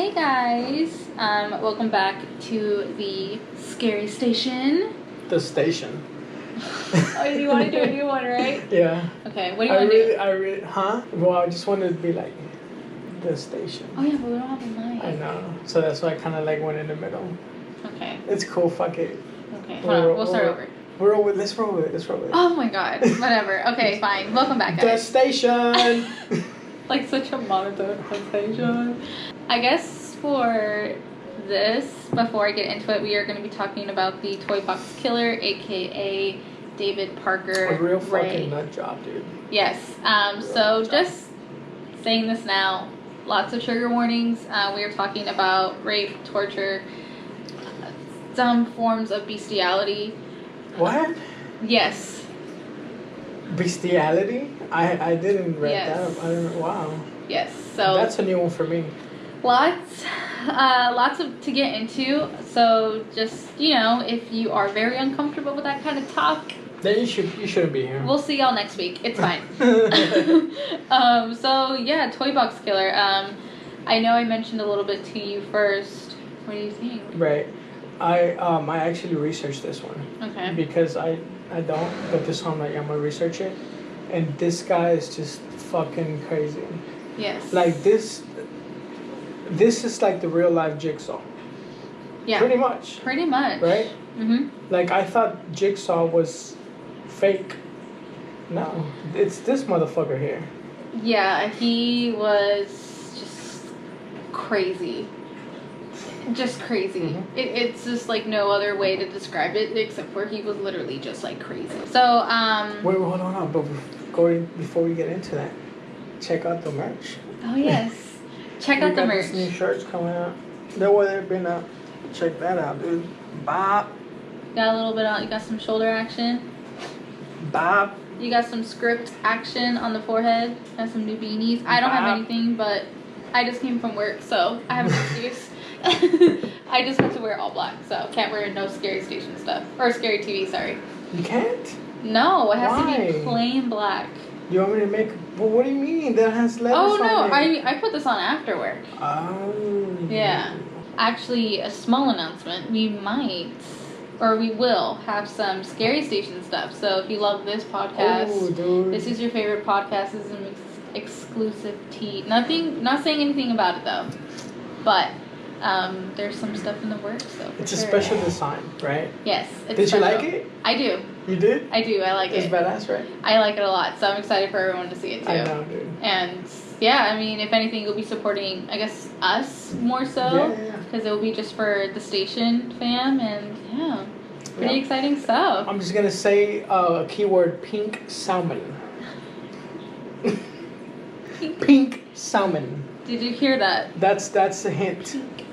Hey guys, welcome back to the scary station. The station. Oh, you want to do a new one, right? Yeah. Okay, what do you want to do? Well, I just wanted to be like the station. Oh yeah, but we don't have a mic. I know. So that's why I kind of like went in the middle. Okay. It's cool. Fuck it. Okay, hold on. We'll start over. Let's roll with it. Oh my god. Whatever. Okay, fine. Welcome back, The guys. station. Like such a monotone sensation. I guess for this, before I get into it, we are going to be talking about the Toy Box Killer, aka David Parker. A real Ray. fucking nut job, dude. Yes. So just saying this now, lots of trigger warnings. We are talking about rape, torture, some forms of bestiality. What? Yes. Bestiality? I didn't read Yes. that. I don't know. Wow. Yes. So That's a new one for me. lots to get into. So just, if you are very uncomfortable with that kind of talk, Then you shouldn't be here. we'll see y'all next week. It's fine. So yeah, Toy Box Killer. I know I mentioned a little bit to you first. What do you think? Right. I actually researched this one. Okay. Because I don't, but this one I'm gonna research it. And this guy is just fucking crazy. Yes. Like this is like the real life Jigsaw. Yeah. Pretty much. Pretty much. Right? Mhm. Like I thought Jigsaw was fake. No, it's this motherfucker here. Yeah, he was just crazy. Just crazy. Mhm. It's just like no other way to describe it except for he was literally just like crazy. So Wait, hold on, but before we get into that, check out the merch. oh yes. Check out the merch. These new shirts coming out. They've been out. Check that out, dude. Bop. Got a little bit on, you got some shoulder action. Bop. You got some script action on the forehead. Got some new beanies. I don't have anything, but I just came from work, so I have an excuse. I just have to wear all black, so can't wear no Scary Station stuff. Or Scary TV, sorry. You can't? No, it has to Why? be plain black. You want me to make? Well, what do you mean? That has letters Oh no, on it. I put this on after work. Oh. Yeah. Actually, a small announcement. We will have some Scary Station stuff. So if you love this podcast, dude. this is your favorite podcast. This is an exclusive tea. Not saying anything about it though. But there's some stuff in the works, so It's a special design, right? Yes. It's Did special. you like it? I do. You did? I do. I like It's it. badass, right? I like it a lot, so I'm excited for everyone to see it too. I know, dude. And yeah, I mean, if anything, you'll be supporting, I guess, us more so. Yeah. Because it will be just for the station fam, and yeah, pretty exciting stuff. I'm just gonna say a keyword: pink salmon. Pink salmon. Did you hear that? That's a hint. Pink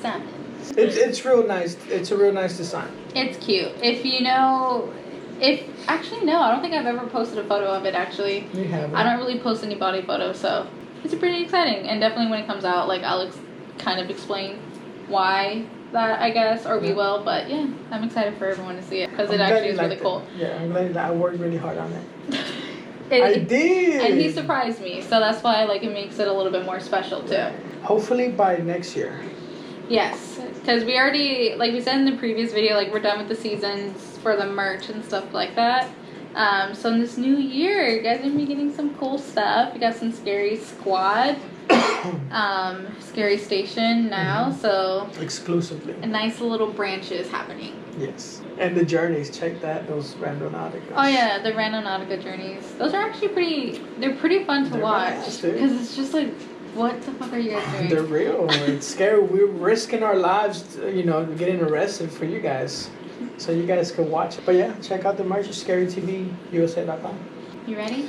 salmon. It's real nice. It's a real nice design. It's cute. Actually, no, I don't think I've ever posted a photo of it, actually. You haven't. I don't really post any body photos, so it's pretty exciting. And definitely when it comes out, like, I'll kind of explain why that, I guess, or we will. But yeah, I'm excited for everyone to see it because it actually is really cool. Yeah, I'm glad that I worked really hard on it. I did. And he surprised me, so that's why it makes it a little bit more special too. Hopefully by next year. Yes, because we already, like we said in the previous video, we're done with the seasons for the merch and stuff like that. So in this new year, you guys are gonna be getting some cool stuff. We got some Scary Squad, Scary Station now, so exclusively. a nice little branches happening. Yes, and the journeys. Check that. Those Randonautica. Oh yeah, the Randonautica journeys. Those are actually pretty fun to watch because it's just like, what the fuck are you guys doing? They're real. It's scary. We're risking our lives, getting arrested for you guys. So you guys can watch it. But yeah, check out the merch at scarytvusa.com. You ready?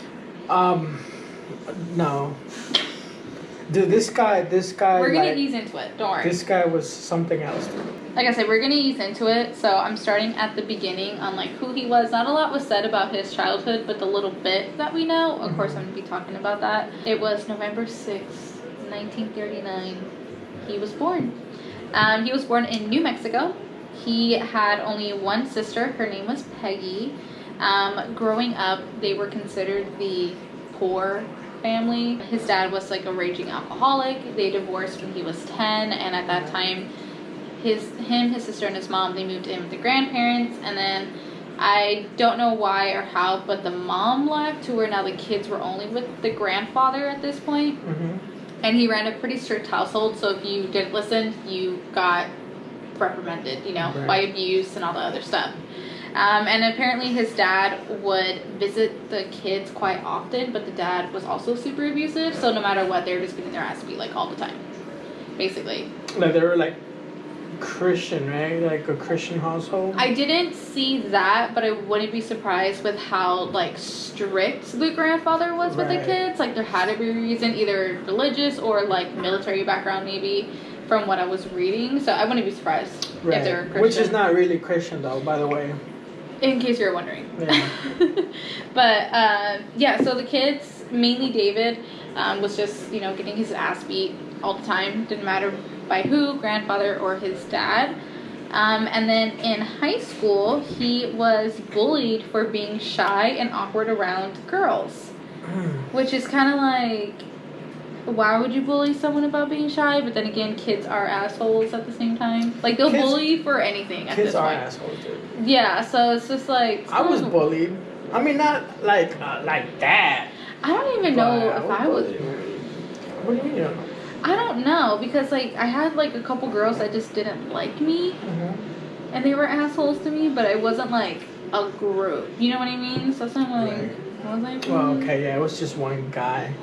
No. Dude, this guy. We're gonna ease into it. Don't worry. This guy was something else, dude. Like I said, we're gonna ease into it. So I'm starting at the beginning on who he was. Not a lot was said about his childhood, but the little bit that we know, of course, I'm gonna be talking about that. It was November 6th, 1939. He was born. He was born in New Mexico. He had only one sister. Her name was Peggy. Growing up, they were considered the poor family. His dad was like a raging alcoholic. They divorced when he was 10, and at that time, his sister, and his mom, they moved in with the grandparents, and then I don't know why or how, but the mom left to where now the kids were only with the grandfather at this point. And he ran a pretty strict household, so if you didn't listen, you got reprimanded, by abuse and all the other stuff. And apparently his dad would visit the kids quite often, but the dad was also super abusive, so no matter what, they were just getting their ass beat, like, all the time, basically. Like, they were, like, Christian, right? Like a Christian household? I didn't see that, but I wouldn't be surprised with how, like, strict the grandfather was with the kids. Like, there had to be a reason, either religious or, like, military background, maybe, from what I was reading. So I wouldn't be surprised if they were Christian. Which is not really Christian, though, by the way. In case you're wondering. Yeah. But, so the kids, mainly David, was just, getting his ass beat all the time. Didn't matter by who, grandfather or his dad. And then in high school, he was bullied for being shy and awkward around girls. Which is kind of like, why would you bully someone about being shy? But then again, kids are assholes at the same time. Like, they'll bully for anything at this point. Kids are assholes, dude. Yeah, so it's just like... I was bullied. I mean, not like that. I don't even know if I was bullied. What do you mean you don't know? I don't know, because, like, I had, like, a couple girls that just didn't like me. And they were assholes to me, but it wasn't, like, a group. You know what I mean? So it's not like... I was like... Well, okay, yeah, it was just one guy.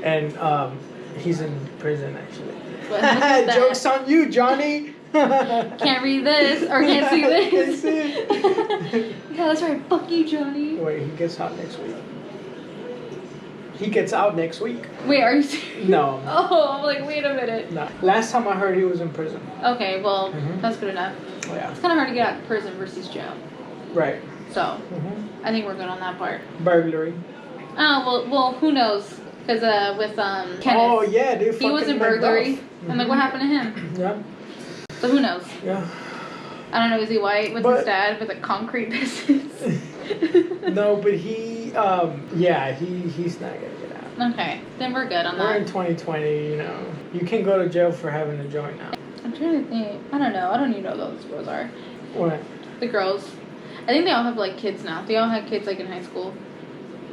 And he's in prison, actually. Joke's on you, Johnny. Can't read this or can't see this. Can't see it. Yeah, that's right. Fuck you, Johnny. Wait, he gets out next week. He gets out next week. Wait, are you serious? No. Oh, I'm like, wait a minute. No. Last time I heard, he was in prison. Okay, well, that's good enough. Oh, yeah. It's kind of hard to get out of prison versus jail. Right. So, I think we're good on that part. Burglary. Oh, well, who knows? Because with Kenneth. Oh, yeah, dude. He was in burglary. And, like, what happened to him? Yeah. So, who knows? Yeah. I don't know, is he white with his dad with a concrete business? No, but he's not gonna get out. Okay, then we're good on that. We're in 2020, You can go to jail for having a joint now. I'm trying to think. I don't know. I don't even know who those girls are. What? The girls. I think they all have, like, kids now. They all had kids, like, in high school.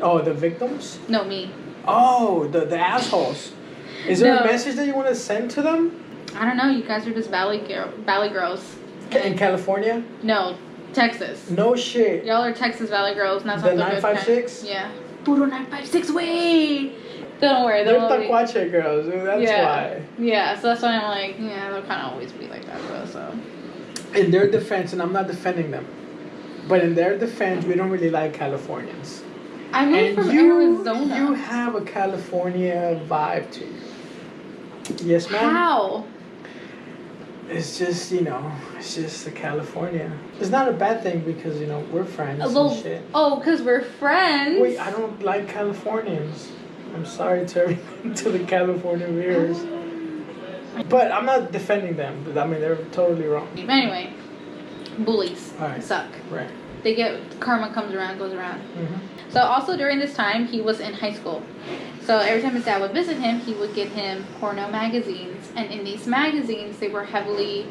Oh, the victims? No, me. Oh, the assholes. Is there a message that you want to send to them? I don't know. You guys are just valley girls. In California? No, Texas. No shit. Y'all are Texas Valley girls, and that's the not the 956? Yeah. Puro 956 way. Don't worry. They're Taquache girls. That's why. Yeah, so that's why I'm like, they'll kind of always be like that, though. So. In their defense, and I'm not defending them, but in their defense, we don't really like Californians. I'm from Arizona. You have a California vibe to you. Yes, ma'am? How? It's just, it's just California. It's not a bad thing because, we're friends and shit. Oh, because we're friends? Wait, I don't like Californians. I'm sorry to the California viewers. But I'm not defending them. I mean, they're totally wrong. Anyway, bullies suck. Right. They get, karma comes around, goes around. So also during this time, he was in high school. So every time his dad would visit him, he would get him porno magazines. And in these magazines, they were heavily,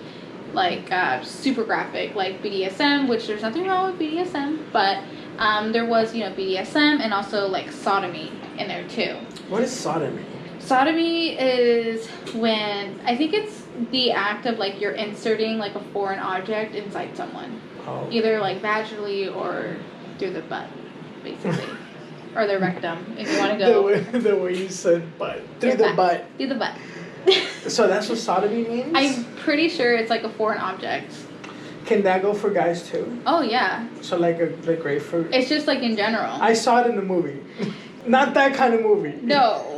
like, super graphic, like BDSM, which there's nothing wrong with BDSM. But there was, BDSM and also, like, sodomy in there, too. What is sodomy? Sodomy is when, I think it's the act of, like, you're inserting, like, a foreign object inside someone. Oh. Either, like, vaginally or through the butt, basically. Or the rectum, if you want to go. The way you said butt. Through the butt. Through the butt. So that's what sodomy means? I'm pretty sure it's like a foreign object. Can that go for guys too? Oh, yeah. So like a grapefruit? It's just like in general. I saw it in the movie. Not that kind of movie. No.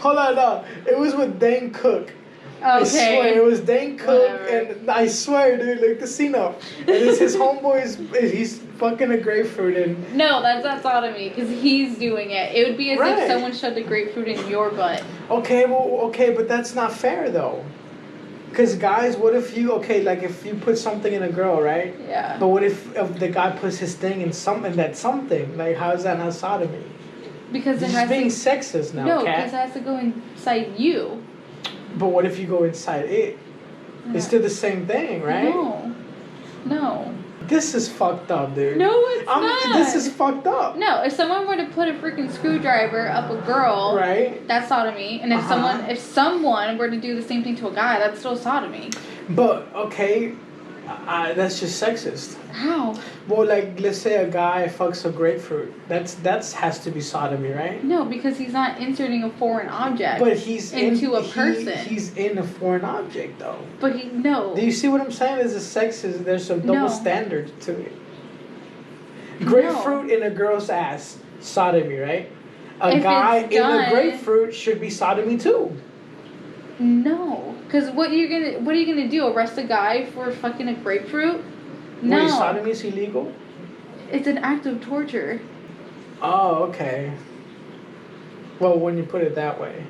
Hold on, no. It was with Dane Cook. Okay. I swear, it was Dane Cook, and I swear, dude, like casino. And it's his homeboy, he's fucking a grapefruit, and... No, that's not sodomy, because he's doing it. It would be as if someone shoved a grapefruit in your butt. Okay, but that's not fair, though. Because guys, what if you, if you put something in a girl, right? Yeah. But what if the guy puts his thing in that something? Like, how is that not sodomy? Because it You're has just being to, sexist now, no, Kat. because it has to go inside you. But what if you go inside it? No. It's still the same thing, right? No. This is fucked up, dude. No, it's not. This is fucked up. No, if someone were to put a freaking screwdriver up a girl, right? That's sodomy. And if someone were to do the same thing to a guy, that's still sodomy. But okay, that's just sexist. How? Well, like let's say a guy fucks a grapefruit. That's has to be sodomy, right? No, because he's not inserting a foreign object. But he's into a person. He's in a foreign object, though. But no. Do you see what I'm saying? There's a sexist. There's some double standard to it. Grapefruit in a girl's ass, sodomy, right? A guy in a grapefruit should be sodomy too. No, because what are you gonna do? Arrest a guy for fucking a grapefruit? No. Wait, sodomy is illegal? It's an act of torture. Oh, okay. Well, when you put it that way.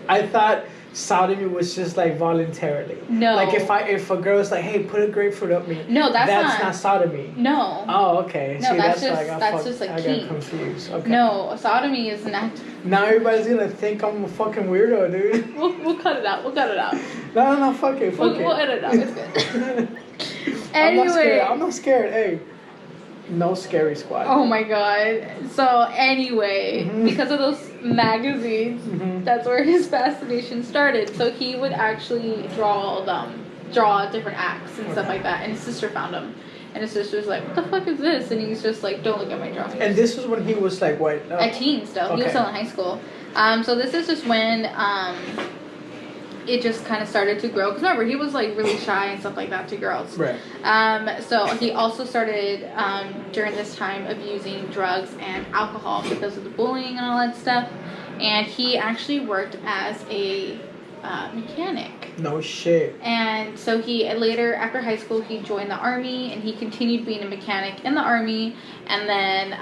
I thought sodomy was just like voluntarily. No. Like if a girl's like, hey, put a grapefruit up me. No, that's not sodomy. No. Oh, okay. No, See, that's just a I kink. got confused. Okay. No, sodomy is an act. Now everybody's gonna think I'm a fucking weirdo, dude. We'll cut it out. No, fuck it. We'll edit it out. It's good. Anyway. I'm not scared. Hey. No scary squad. Oh my god. So anyway, because of those magazines, that's where his fascination started. So he would actually draw different acts and stuff like that. And his sister found them. And his sister's like, what the fuck is this? And he's just like, don't look at my drawings. And this was when he was like, what? A teen still. Okay. He was still in high school. So this is just when it just kind of started to grow. Because remember, he was like really shy and stuff like that to girls. Right. So he also started during this time abusing drugs and alcohol because of the bullying and all that stuff. And he actually worked as a mechanic. No shit. And so he later, after high school, he joined the army and he continued being a mechanic in the army. And then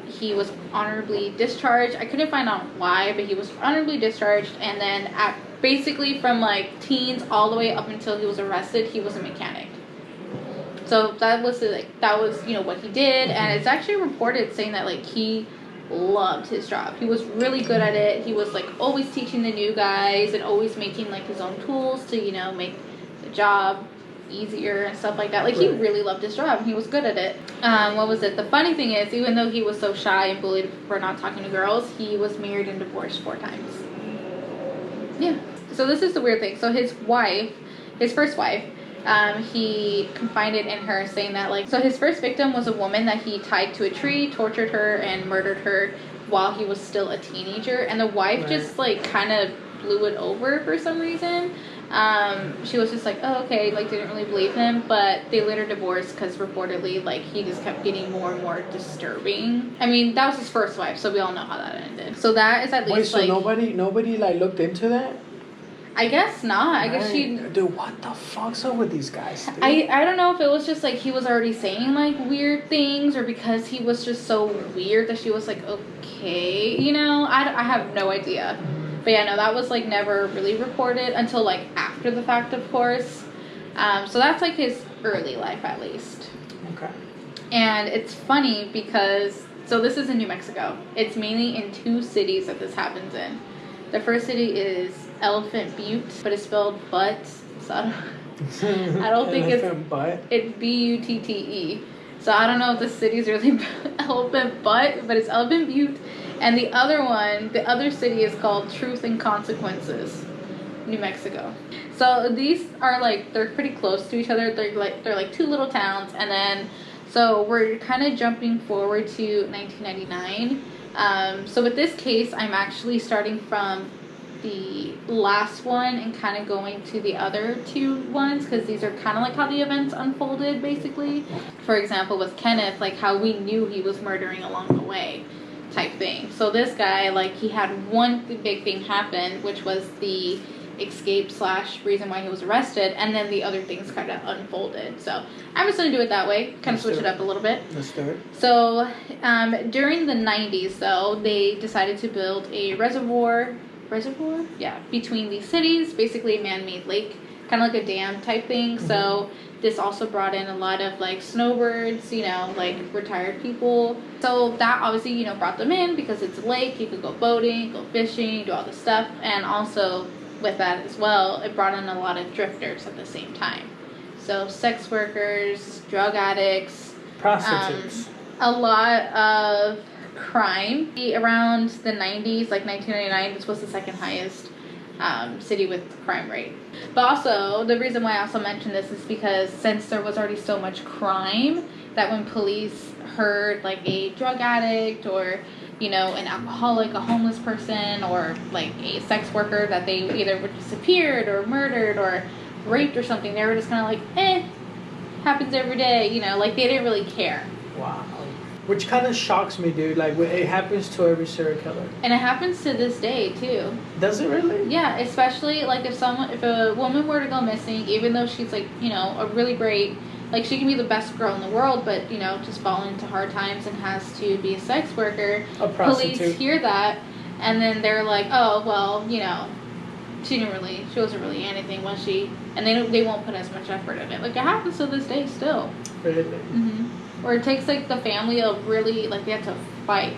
he was honorably discharged. I couldn't find out why, but he was honorably discharged. And then basically from like teens all the way up until he was arrested, he was a mechanic. So that was what he did. And it's actually reported saying that like he loved his job. He was really good at it. He was like always teaching the new guys and always making like his own tools to make the job easier and stuff like that. Like he really loved his job and he was good at it. What was it? The funny thing is, even though he was so shy and bullied for not talking to girls, he was married and divorced 4 times. Yeah. So this is the weird thing. So his first wife, he confided in her saying that so his first victim was a woman that he tied to a tree, tortured her, and murdered her while he was still a teenager. And the wife just kind of blew it over for some reason. She was just like, oh, okay, didn't really believe him, but they later divorced because reportedly he just kept getting more and more disturbing. I mean, that was his first wife, so we all know how that ended. So that is at least nobody looked into that? I guess not. I guess she... Dude, what the fuck's up with these guys, dude? I don't know if it was just he was already saying weird things, or because he was just so weird that she was like, okay, I have no idea. But yeah, no, that was never really reported until after the fact, of course. So that's his early life at least. Okay. And it's funny because, so this is in New Mexico. It's mainly in 2 cities that this happens in. The first city is Elephant Butte, but it's spelled butt. So I don't think it's B-U-T-T-E. So I don't know if the city's really Elephant Butte, but it's Elephant Butte. And the other city is called Truth and Consequences, New Mexico. So these are they're pretty close to each other. They're 2 little towns. And then, so we're kind of jumping forward to 1999. So with this case, I'm actually starting from the last one and kind of going to the other 2 ones, because these are kind of how the events unfolded, basically. For example, with Kenneth, how we knew he was murdering along the way type thing. So this guy, he had one big thing happen, which was the escape / reason why he was arrested, and then the other things kind of unfolded. So I'm just going to do it that way, kind of switch it up a little bit. Let's do it. So during the 90s, though, they decided to build a reservoir, between these cities, basically a man-made lake, kind of like a dam type thing. Mm-hmm. So This also brought in a lot of like snowbirds, you know, like retired people. So that obviously, you know, brought them in because it's a lake. You could go boating, go fishing, do all this stuff. And also with that as well, it brought in a lot of drifters at the same time. So sex workers, drug addicts, prostitutes, a lot of crime. Around the 90s, like 1999, this was the second highest city with crime rate. But also, the reason why I also mentioned this is because since there was already so much crime, that when police heard like a drug addict or, you know, an alcoholic, a homeless person, or like a sex worker that they either were disappeared or murdered or raped or something, they were just kind of like, happens every day, you know, like they didn't really care. Wow. Which kind of shocks me, dude. Like, it happens to every serial killer. And it happens to this day, too. Does it really? Yeah, especially, like, if a woman were to go missing, even though she's, like, you know, a really great, like, she can be the best girl in the world, but, you know, just fallen into hard times and has to be a sex worker. A prostitute. Police hear that, and then they're like, oh, well, you know, she wasn't really anything, was she? And they won't put as much effort in it. Like, it happens to this day still. Really? Mm-hmm. Or it takes like the family of really like they have to fight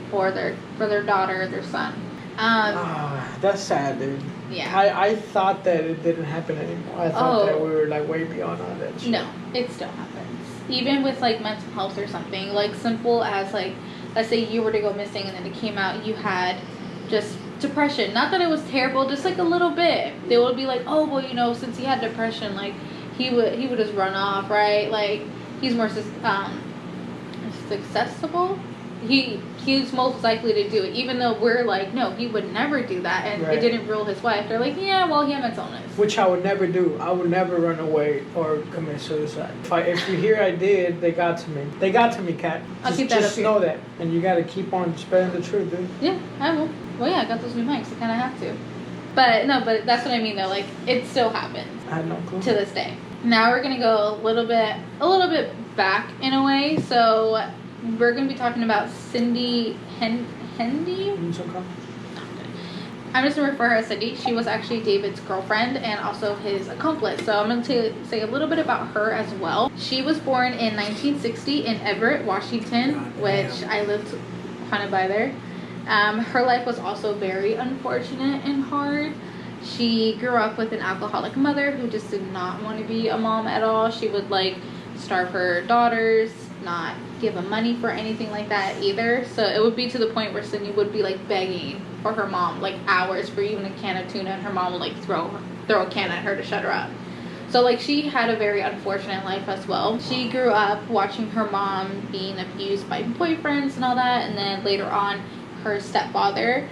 for their daughter or their son. That's sad, dude. Yeah. I thought that it didn't happen anymore. I thought that we were like way beyond all that shit. No, it still happens. Even with like mental health or something, like simple as like, let's say you were to go missing and then it came out you had just depression. Not that it was terrible, just like a little bit. They would be like, oh well, you know, since he had depression, like he would just run off, right? Like he's more successful. He's most likely to do it, even though we're like, no, he would never do that, and it didn't rule his wife. They're like, yeah, well, he had mental illness. Which I would never do. I would never run away or commit suicide. If you hear I did, they got to me. They got to me, Kat. I'll keep that up here. Know that, and you got to keep on spreading the truth, dude. Yeah, I will. Well, yeah, I got those new mics. I kind of have to. But that's what I mean, though. Like, it still happens. I had no clue. To this day. Now we're gonna go a little bit back in a way. So we're gonna be talking about Cindy Hendy. I'm just gonna refer her as Cindy. She was actually David's girlfriend and also his accomplice. So I'm gonna say a little bit about her as well. She was born in 1960 in Everett, Washington, which I lived kind of by there. Her life was also very unfortunate and hard. She grew up with an alcoholic mother who just did not want to be a mom at all. She would like starve her daughters, not give them money for anything like that either. So it would be to the point where Cindy would be like begging for her mom, like hours for even a can of tuna, and her mom would like throw a can at her to shut her up. So like she had a very unfortunate life as well. She grew up watching her mom being abused by boyfriends and all that, and then later on her stepfather,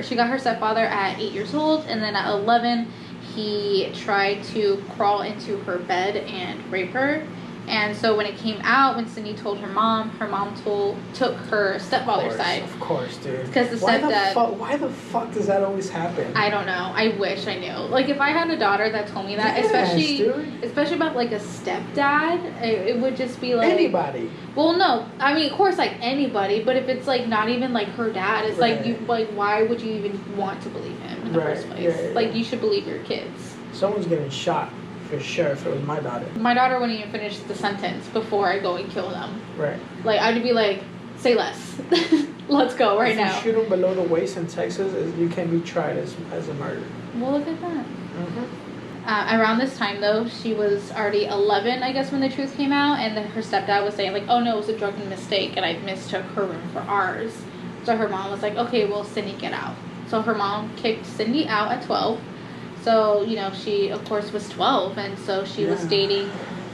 she got her stepfather at 8 years old, and then at 11 he tried to crawl into her bed and rape her. And so when it came out, when Cindy told her mom took her stepfather's side. Of course, dude. Because the stepdad... Why the fuck does that always happen? I don't know. I wish I knew. Like, if I had a daughter that told me that, especially about, like, a stepdad, it would just be like... Anybody. Well, no. I mean, of course, like, anybody. But if it's, like, not even, like, her dad, it's like, why would you even want to believe him in the first place? Yeah. Like, you should believe your kids. Someone's getting shot. For sure, if it was my daughter. My daughter wouldn't even finish the sentence before I go and kill them. Right. Like, I'd be like, say less. Let's go right now. If you shoot them below the waist in Texas, you can be tried as a murder. Well, look at that. Mm-hmm. Around this time, though, she was already 11, I guess, when the truth came out. And then her stepdad was saying, like, oh, no, it was a drunken mistake. And I mistook her room for ours. So her mom was like, okay, well, Cindy, get out. So her mom kicked Cindy out at 12. So, you know, she, of course, was 12, and so she was dating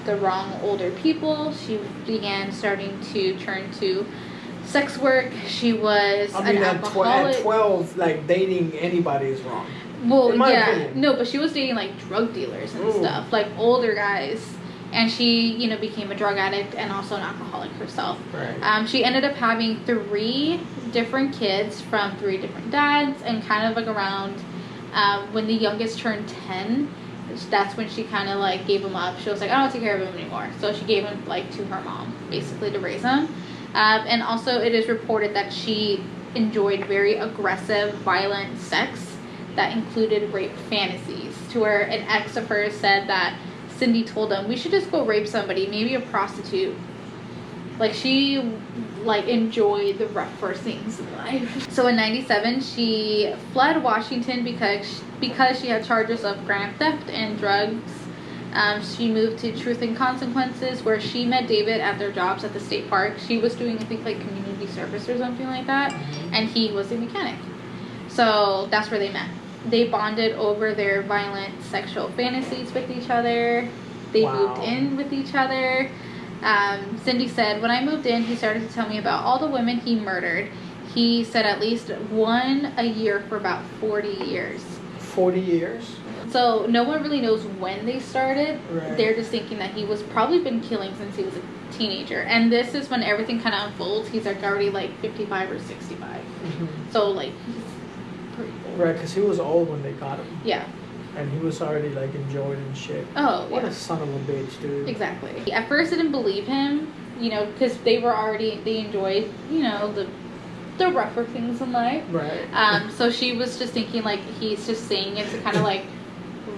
the wrong older people. She began starting to turn to sex work. She was an alcoholic. At 12, like, dating anybody is wrong. Well, in my opinion. No, but she was dating, like, drug dealers and stuff, like, older guys. And she, you know, became a drug addict and also an alcoholic herself. Right. She ended up having 3 different kids from 3 different dads, and kind of, like, around... when the youngest turned 10, that's when she kind of like gave him up. She was like, I don't take care of him anymore. So she gave him like to her mom, basically, to raise him. And also it is reported that she enjoyed very aggressive, violent sex that included rape fantasies, to where an ex of hers said that Cindy told him, we should just go rape somebody, maybe a prostitute. Like, she, like, enjoyed the rougher things in life. So in 97, she fled Washington because she had charges of grand theft and drugs. She moved to Truth and Consequences, where she met David at their jobs at the state park. She was doing, I think, like, community service or something like that, and he was a mechanic. So that's where they met. They bonded over their violent sexual fantasies with each other. They moved in with each other. Cindy said, when I moved in, he started to tell me about all the women he murdered. He said at least one a year for about 40 years. 40 years? So no one really knows when they started. Right. They're just thinking that he was probably been killing since he was a teenager. And this is when everything kind of unfolds. He's like already like 55 or 65. So like, he's pretty old. Right, because he was old when they got him. Yeah. And he was already like enjoyed and shit. Oh, what a son of a bitch, dude. Exactly. At first, I didn't believe him, you know, because they enjoyed, you know, the rougher things in life. Right. So she was just thinking like he's just saying it to kind of like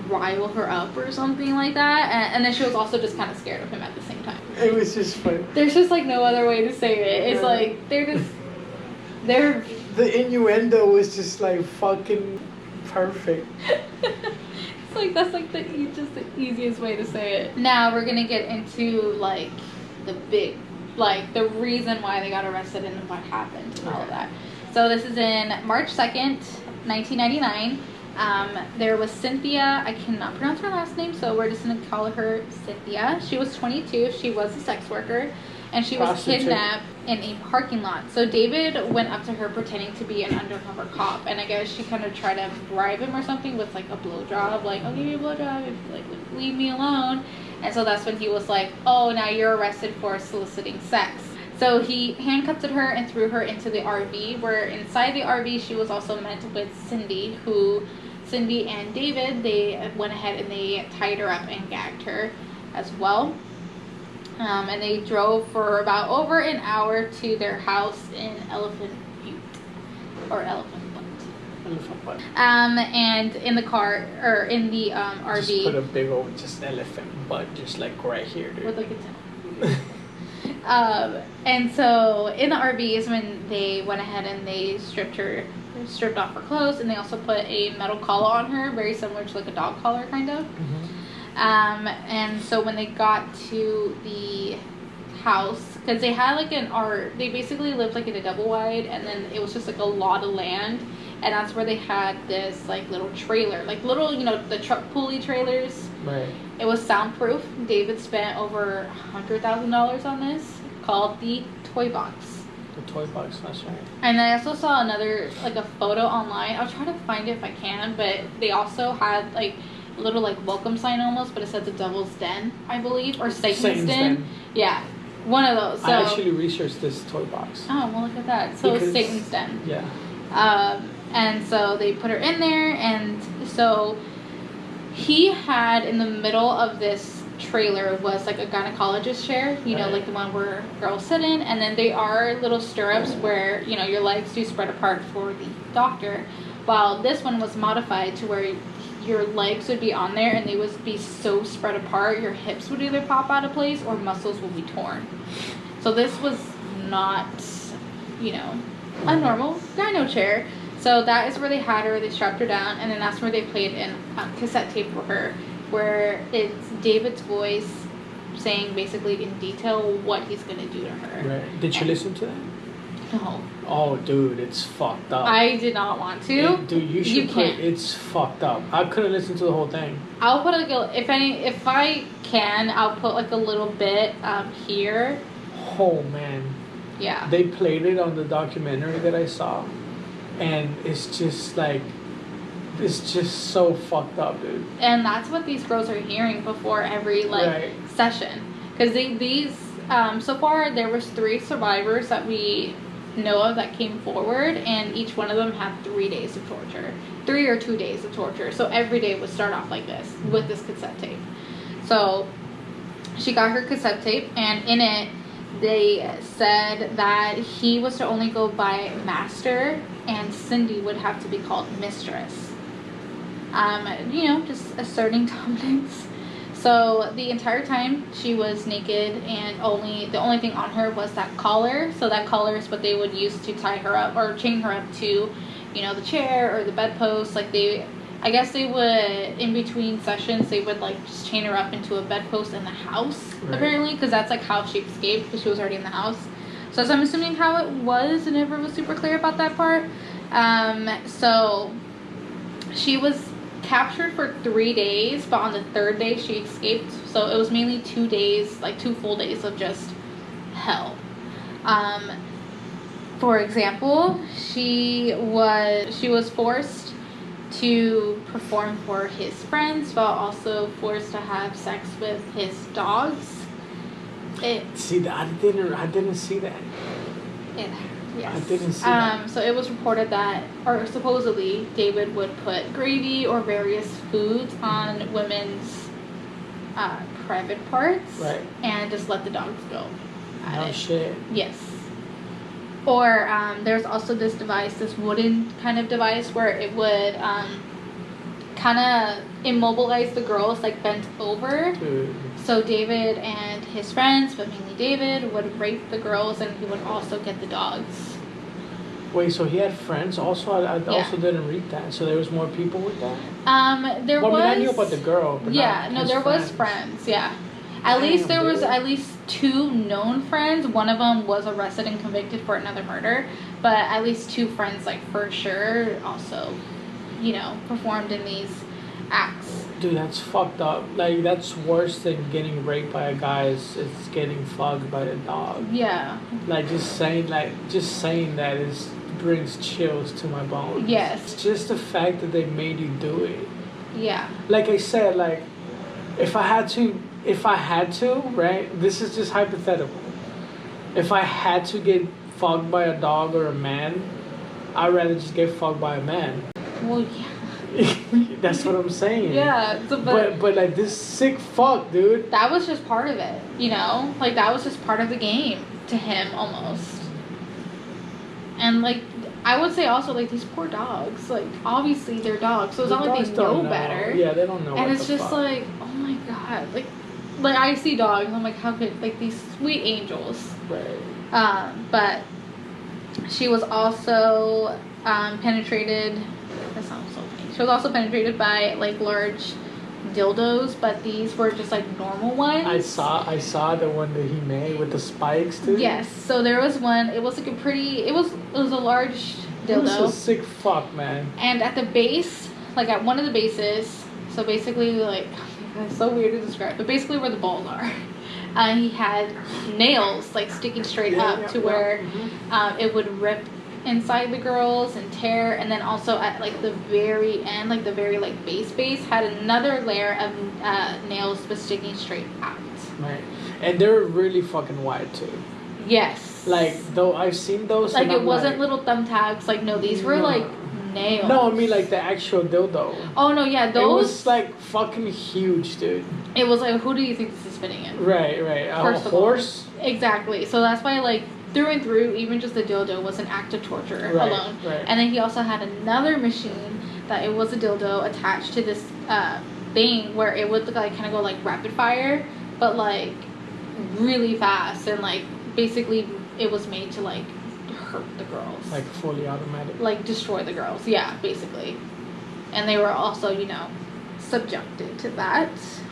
rile her up or something like that, and then she was also just kind of scared of him at the same time. It was just funny. There's just like no other way to say it. It's like they're the innuendo was just like fucking perfect. It's like that's like the easiest way to say it. Now we're gonna get into like the big, like the reason why they got arrested and what happened and all of that. So this is in March 2nd, 1999. There was Cynthia. I cannot pronounce her last name, so we're just gonna call her Cynthia. She was 22. She was a sex worker, and she was kidnapped in a parking lot. So David went up to her pretending to be an undercover cop, and I guess she kind of tried to bribe him or something with like a blowjob, like, I'll give you a blowjob if you like leave me alone. And so that's when he was like, oh, now you're arrested for soliciting sex. So he handcuffed her and threw her into the RV, where inside the RV she was also met with Cindy and David, they went ahead and they tied her up and gagged her as well. And they drove for about over an hour to their house in Elephant Butte. And in the car, or in the RV. Just put a big old elephant butt just like right here, dude. With like a tail. And so in the RV is when they went ahead and they stripped off her clothes, and they also put a metal collar on her, very similar to like a dog collar kind of. And so when they got to the house, because they had like they basically lived like in a double wide, and then it was just like a lot of land, and that's where they had this like little trailer, like little, you know, the truck pulley trailers. Right. It was soundproof. David spent over $100,000 on this, called the Toy Box. The Toy Box, that's right. And I also saw another, like a photo online. I'll try to find it if I can, but they also had like a little like welcome sign almost, but it said the Devil's Den, I believe, or Satan's Den. Yeah, one of those. So, I actually researched this Toy Box. Oh, well, look at that. So it's Satan's Den. Yeah. And so they put her in there, and so he had in the middle of this trailer was like a gynecologist chair, you know, like the one where girls sit in, and then they are little stirrups where, you know, your legs do spread apart for the doctor, while this one was modified to where your legs would be on there and they would be so spread apart your hips would either pop out of place or muscles would be torn. So this was not, you know, a normal gyno chair. So that is where they had her. They strapped her down, and then that's where they played in cassette tape for her, where it's David's voice saying basically in detail what he's going to do to her. Right. Did you listen to that? No. Oh, dude, it's fucked up. I did not want to. Dude, you should it's fucked up. I couldn't listen to the whole thing. I'll put like if I can, I'll put like a little bit here. Oh, man. Yeah. They played it on the documentary that I saw, and it's just like, it's just so fucked up, dude. And that's what these girls are hearing before every session, because these so far there was 3 survivors that we know of that came forward, and each one of them had 3 days of torture, 3 or 2 days of torture. So every day would start off like this with this cassette tape. So she got her cassette tape, and in it they said that he was to only go by master, and Cindy would have to be called mistress. Just asserting dominance. So the entire time she was naked, and the only thing on her was that collar. So that collar is what they would use to tie her up or chain her up to, the chair or the bedpost. I guess they would, in between sessions, they would like just chain her up into a bedpost in the house, apparently, because that's like how she escaped, because she was already in the house. So I'm assuming how it was, and never was super clear about that part. So she was captured for 3 days, but on the 3rd day she escaped. So it was mainly 2 days, like 2 full days of just hell. For example, she was forced to perform for his friends, but also forced to have sex with his dogs. I didn't see that. Yes. I didn't see that. So it was reported that, or supposedly, David would put gravy or various foods on women's private parts, and just let the dogs go. No shit. Yes. Or there's also this wooden kind of device where it would kind of immobilize the girls, like bent over. Dude. So David and his friends, but mainly David, would rape the girls, and he would also get the dogs. Wait, so he had friends also? I also didn't read that. So there was more people with that? I knew about the girl, but there was friends, yeah. At least there was at least 2 known friends. One of them was arrested and convicted for another murder, but at least 2 friends, like, for sure, also, performed in these acts. Dude, that's fucked up. Like, that's worse than getting raped by a guy. It's getting fucked by a dog. Yeah. Like, just saying that brings chills to my bones. Yes. It's just the fact that they made you do it. Yeah. Like I said, like, if I had to, right? This is just hypothetical. If I had to get fucked by a dog or a man, I'd rather just get fucked by a man. Well, yeah. That's what I'm saying. Yeah. But like this sick fuck, dude. That was just part of it, Like, that was just part of the game to him, almost. And, like, I would say also, like, these poor dogs, like, obviously they're dogs, so it's not like they know better. Yeah, they don't know. And it's just like, oh my god, like I see dogs, and I'm like, how could, like, these sweet angels. Right. But she was also penetrated. That sounds so funny. She was also penetrated by, like, large dildos, but these were just, like, normal ones. I saw the one that he made with the spikes too. Yes, so there was one. It was like it was a large dildo. It was a sick fuck, man. And at the base, like at one of the bases, so basically, like, it's so weird to describe, but basically where the balls are, he had nails, like, sticking straight up to where it would rip inside the girls and tear, and then also at, like, the very end, like the very, like, base had another layer of nails but sticking straight out. Right. And they're really fucking wide too. Yes. Like, though I've seen those. Like, it wasn't little thumbtacks. Like, no, these were like nails. No, I mean like the actual dildo. Oh no, yeah, those. It was like fucking huge, dude. It was like, who do you think this is fitting in? Right. A horse. Exactly. So that's why, like, through and through, even just the dildo was an act of torture alone. Right. And then he also had another machine that it was a dildo attached to this thing where it would, like, kind of go like rapid fire, but like really fast, and like basically it was made to, like, hurt the girls. Like fully automatic. Like destroy the girls, yeah, basically. And they were also, subjected to that,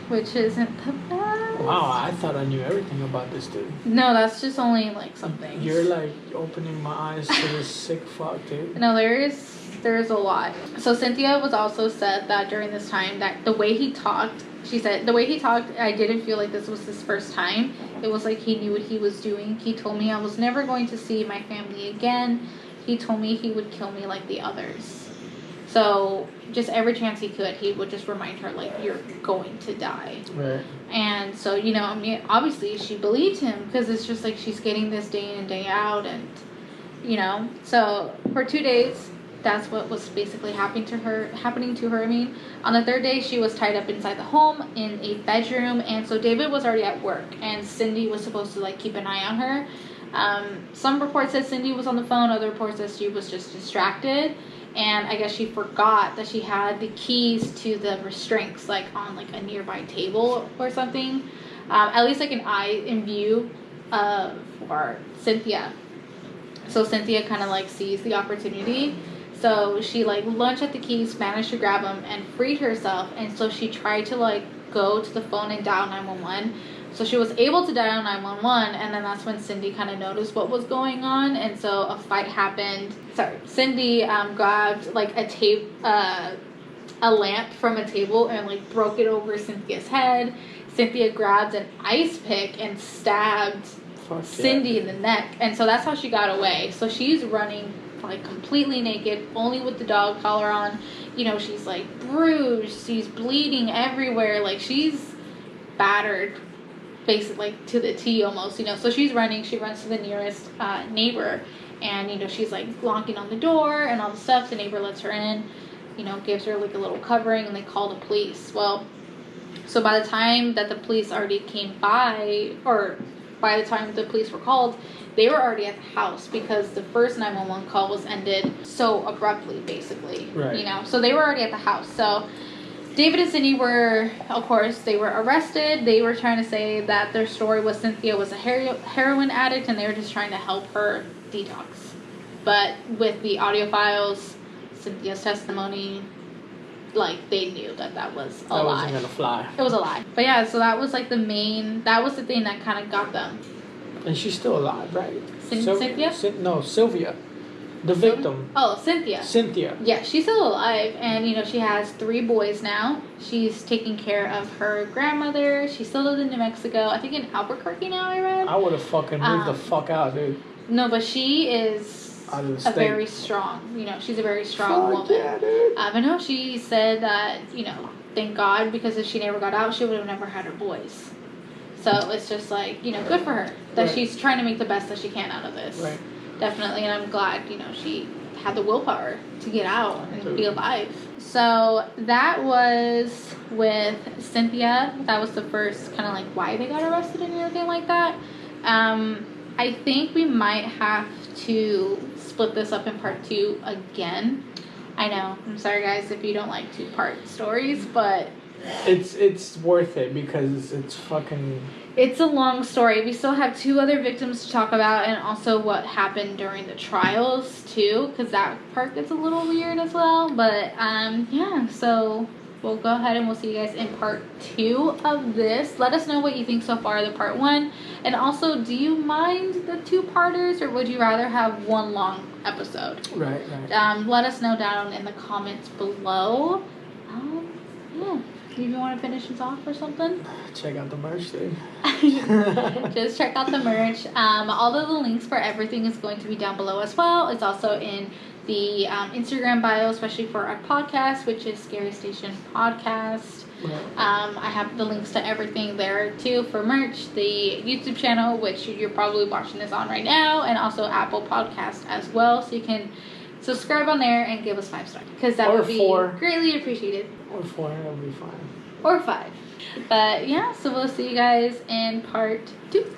which isn't the best. Wow, I thought I knew everything about this dude. No, that's just only, like, some things. You're, like, opening my eyes to this sick fuck, dude. No, there is a lot. So Cynthia was also said that during this time that the way he talked, she said, the way he talked, I didn't feel like this was his first time. It was like he knew what he was doing. He told me I was never going to see my family again. He told me he would kill me like the others. So just every chance he could, he would just remind her, like, you're going to die. Right. And so, I mean, obviously she believed him, because it's just like she's getting this day in and day out, and, So for 2 days, that's what was basically happening to her. I mean, on the 3rd day, she was tied up inside the home in a bedroom, and so David was already at work, and Cindy was supposed to, like, keep an eye on her. Some reports said Cindy was on the phone, other reports said she was just distracted. and I guess she forgot that she had the keys to the restraints like on like a nearby table or something. At least like an eye in view for Cynthia. So Cynthia kind of like sees the opportunity. So she like lunged at the keys, managed to grab them, and freed herself. And so she tried to like go to the phone and dial 911. So she was able to dial 911, and then that's when Cindy kind of noticed what was going on, and so a fight happened. Sorry, Cindy grabbed like a lamp from a table and like broke it over Cynthia's head. Cynthia grabbed an ice pick and stabbed Cindy in the neck, and so that's how she got away. So she's running like completely naked, only with the dog collar on. You know, she's like bruised, she's bleeding everywhere, like she's battered basically like to the T almost, you know. So she's running, she runs to the nearest neighbor, and you know, she's like knocking on the door and all the stuff. The neighbor lets her in, you know, gives her like a little covering, and they call the police. Well, so by the time that the police already came by, or by the time the police were called, they were already at the house because the first 911 call was ended so abruptly, basically. Right. You know, so they were already at the house. So David and Cindy were, of course, they were arrested. They were trying to say that their story was Cynthia was a heroin addict, and they were just trying to help her detox. But with the audio files, Cynthia's testimony, like, they knew that was a lie. That wasn't gonna fly. It was a lie. But yeah, so that was like that was the thing that kind of got them. And she's still alive, right? Cynthia? No, Sylvia. The victim. Oh, Cynthia. Cynthia. Yeah, she's still alive, and you know, she has 3 boys now. She's taking care of her grandmother. She still lives in New Mexico. I think in Albuquerque now, I read. I would have fucking moved the fuck out, dude. No, but she is a very strong, you know, she's a very strong woman. Yeah, dude. But no, she said that, you know, thank God, because if she never got out, she would have never had her boys. So it's just like, you know, good for her that she's trying to make the best that she can out of this. Right. Definitely, and I'm glad, you know, she had the willpower to get out and be alive. So that was with Cynthia. That was the first kind of like why they got arrested and everything like that. I think we might have to split this up in part 2 again. I know. I'm sorry, guys, if you don't like 2-part stories, but it's worth it because it's fucking. It's a long story. We still have 2 other victims to talk about, and also what happened during the trials too, because that part gets a little weird as well. But yeah, so we'll go ahead and we'll see you guys in part 2 of this. Let us know what you think so far of the part 1, and also, do you mind the 2-parters, or would you rather have one long episode? Right. Let us know down in the comments below. Yeah. Do you want to finish this off or something? Check out the merch, dude. Just check out the merch. All of the links for everything is going to be down below as well. It's also in the Instagram bio, especially for our podcast, which is Scary Station Podcast. Right. I have the links to everything there too for merch, the YouTube channel, which you're probably watching this on right now, and also Apple Podcast as well. So you can subscribe on there and give us 5 stars, because that would be greatly appreciated. Or 4, that'll be fine. Or 5. But yeah, so we'll see you guys in part 2.